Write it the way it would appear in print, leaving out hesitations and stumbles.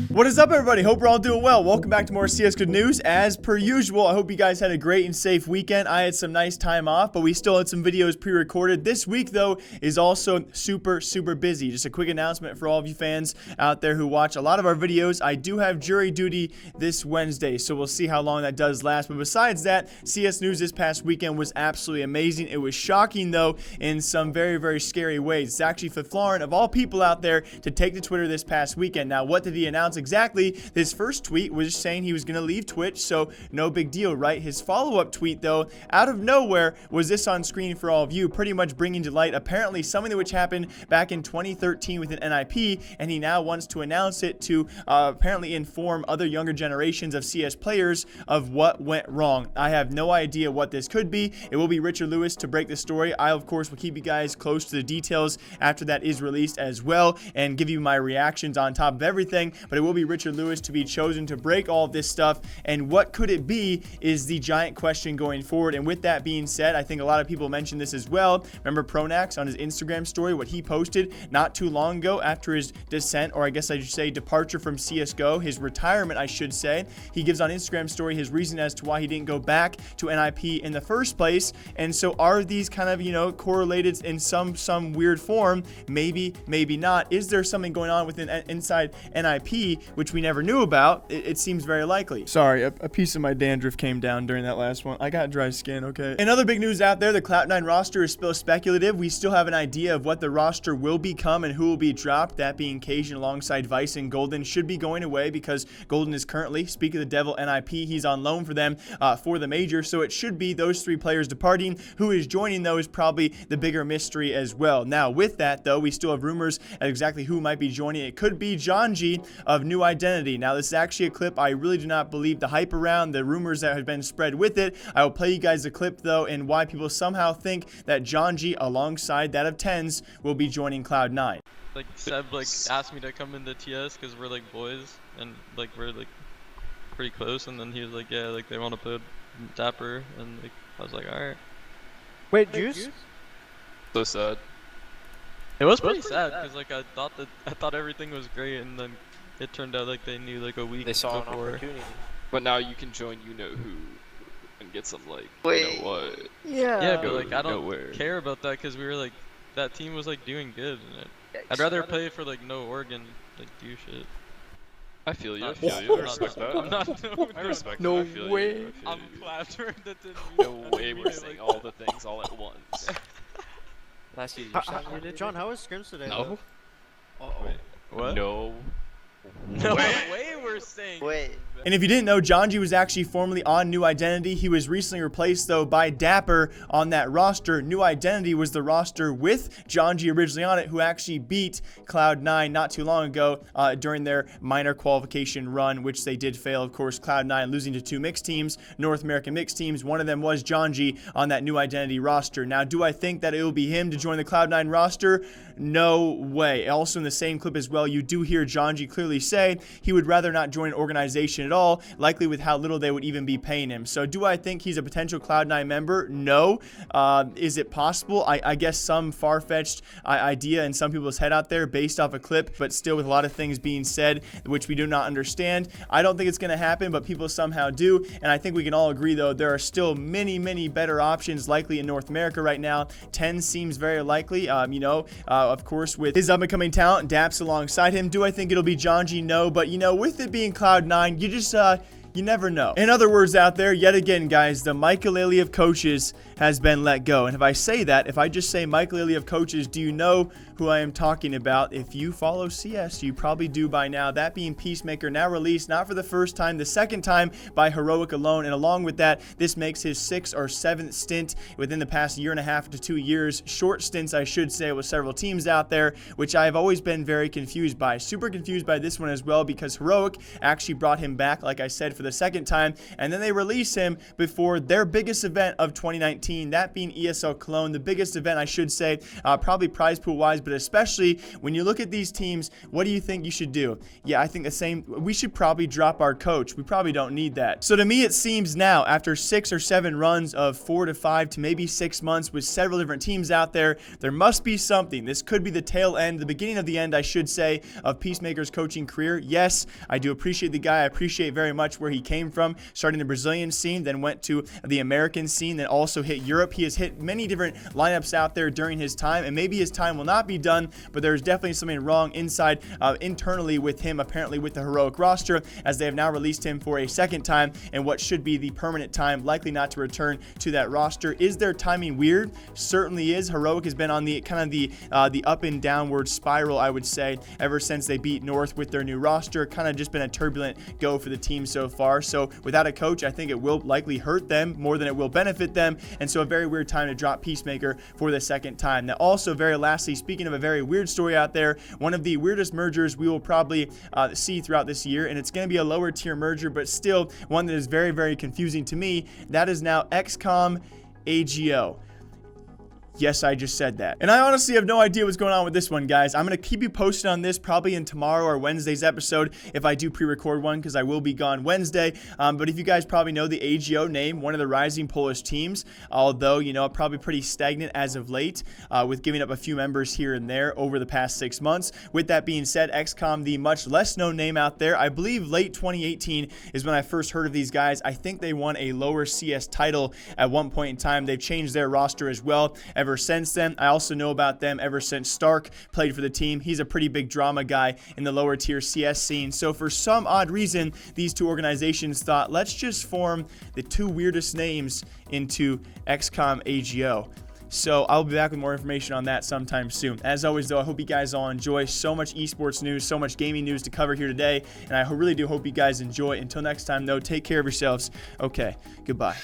What is up, everybody? Hope we're all doing well. Welcome back to more CS Good News. As per usual, I hope you guys had a great and safe weekend. I had some nice time off, but we still had some videos pre-recorded. This week, though, is also super busy. Just a quick announcement for all of you fans out there who watch a lot of our videos. I do have jury duty this Wednesday, so we'll see how long that does last. But besides that, CS News this past weekend was absolutely amazing. It was shocking, though, in some very scary ways. It's actually for Florent, of all people out there, to take to Twitter this past weekend. Now, what did he announce exactly? His first tweet was saying he was going to leave Twitch, so no big deal, right? His follow-up tweet, though, out of nowhere, was this on screen for all of you, pretty much bringing to light apparently something which happened back in 2013 with an NIP, and he now wants to announce it to apparently inform other younger generations of CS players of what went wrong. I have no idea what this could be. It will be Richard Lewis to break the story. I, of course, will keep you guys close to the details after that is released as well, and give you my reactions on top of everything, but it will be Richard Lewis to be chosen to break all of this stuff. And what could it be is the giant question going forward. And with that being said, I think a lot of people mentioned this as well. Remember Pronax on his Instagram story, what he posted not too long ago after his descent, or I guess I should say departure from CSGO, his retirement, I should say. He gives on Instagram story his reason as to why he didn't go back to NIP in the first place. And so are these kind of, correlated in some weird form? Maybe not. Is there something going on within inside NIP which we never knew about? It seems very likely. Sorry, a piece of my dandruff came down during that last one. I got dry skin, okay? In other big news out there, the Cloud9 roster is still speculative. We still have an idea of what the roster will become and who will be dropped. That being Cajun alongside Vice and Golden should be going away because Golden is currently, speak of the devil, NIP. He's on loan for them for the major, so it should be those three players departing. Who is joining, though, is probably the bigger mystery as well. Now, with that, though, we still have rumors at exactly who might be joining. It could be Jonji of New Identity. Now, this is actually a clip I really do not believe the hype around, the rumors that have been spread with it. I will play you guys the clip, though, and why people somehow think that Jonji, alongside that of TenZ, will be joining Cloud9. Like, Seb, asked me to come into TS because we're, boys, and, we're, pretty close, and then he was like, yeah, they want to put Dapper, and, I was like, alright. Wait, Juice? So sad. It was pretty sad, because, I thought everything was great, and then it turned out they knew a week They saw before. an opportunity. But now you can join you know who and get some Wait. you know what. Yeah, but I don't nowhere. care about that because we were that team was doing good. And I'd rather play for no Oregon do shit. I feel you. I Not- feel you. I I'm respect not- that. I'm not. I respect No that. I feel way. You. I I'm feel you. flattered that didn't. No way we're saying all the things all at once. Last year, you John, how was scrims today? No. Wait, what? No. No way we're saying. Wait. And if you didn't know, Jonji was actually formerly on New Identity. He was recently replaced, though, by Dapper on that roster. New Identity was the roster with Jonji originally on it, who actually beat Cloud9 not too long ago during their minor qualification run, which they did fail. Of course, Cloud9 losing to two mixed teams, North American mixed teams. One of them was Jonji on that New Identity roster. Now, do I think that it will be him to join the Cloud9 roster? No way. Also, in the same clip as well, you do hear Jonji clearly say he would rather not join an organization at all, likely with how little they would even be paying him. So do I think he's a potential Cloud9 member? No. Is it possible? I guess some far-fetched idea in some people's head out there based off a clip, but still with a lot of things being said which we do not understand. I don't think it's going to happen, but people somehow do, and I think we can all agree, though, there are still many better options likely in North America right now. TenZ seems very likely, of course, with his up-and-coming talent, Daps alongside him. Do I think it'll be Jonji? No, but, with it being Cloud9, you just, you never know. In other words out there, yet again, guys, the Michael of coaches has been let go. And if I say that, if I just say Michael of coaches, do you know who I am talking about? If you follow CS, you probably do by now. That being Peacemaker, now released, not for the first time, the second time by Heroic alone. And along with that, this makes his 6th or 7th stint within the past year and a half to 2 years. Short stints, I should say, with several teams out there, which I've always been very confused by. Super confused by this one as well, because Heroic actually brought him back, like I said, for the second time, and then they release him before their biggest event of 2019, that being ESL Cologne, the biggest event, I should say, probably prize pool wise, but especially when you look at these teams, what do you think you should do? Yeah, I think the same. We should probably drop our coach. We probably don't need that. So to me, it seems now, after 6 or 7 runs of 4 to 5 to maybe 6 months with several different teams out there, there must be something. This could be the tail end, the beginning of the end, I should say, of Peacemaker's coaching career. Yes, I do appreciate the guy. I appreciate very much where he came from, starting the Brazilian scene, then went to the American scene, then also hit Europe. He has hit many different lineups out there during his time, and maybe his time will not be done, but there's definitely something wrong inside, internally with him, apparently with the Heroic roster, as they have now released him for a second time in what should be the permanent time, likely not to return to that roster. Is their timing weird? Certainly is. Heroic has been on the kind of the up and downward spiral, I would say, ever since they beat North with their new roster. Kind of just been a turbulent go for the team so far. So without a coach, I think it will likely hurt them more than it will benefit them. And so a very weird time to drop Peacemaker for the second time. Now, also very lastly, speaking of a very weird story out there, one of the weirdest mergers we will probably see throughout this year, and it's going to be a lower tier merger, but still one that is very, very confusing to me. That is now XCOM AGO. Yes, I just said that. And I honestly have no idea what's going on with this one, guys. I'm going to keep you posted on this probably in tomorrow or Wednesday's episode if I do pre-record one, because I will be gone Wednesday. But if you guys probably know the AGO name, one of the rising Polish teams, although, you know, probably pretty stagnant as of late, with giving up a few members here and there over the past 6 months. With that being said, XCOM, the much less known name out there, I believe late 2018 is when I first heard of these guys. I think they won a lower CS title at one point in time. They've changed their roster as well ever since then. I also know about them ever since Stark played for the team. He's a pretty big drama guy in the lower tier CS scene. So for some odd reason, these two organizations thought, let's just form the two weirdest names into XCOM AGO. So I'll be back with more information on that sometime soon. As always, though, I hope you guys all enjoy. So much esports news, so much gaming news to cover here today, and I really do hope you guys enjoy. Until next time, though, take care of yourselves. Okay, goodbye.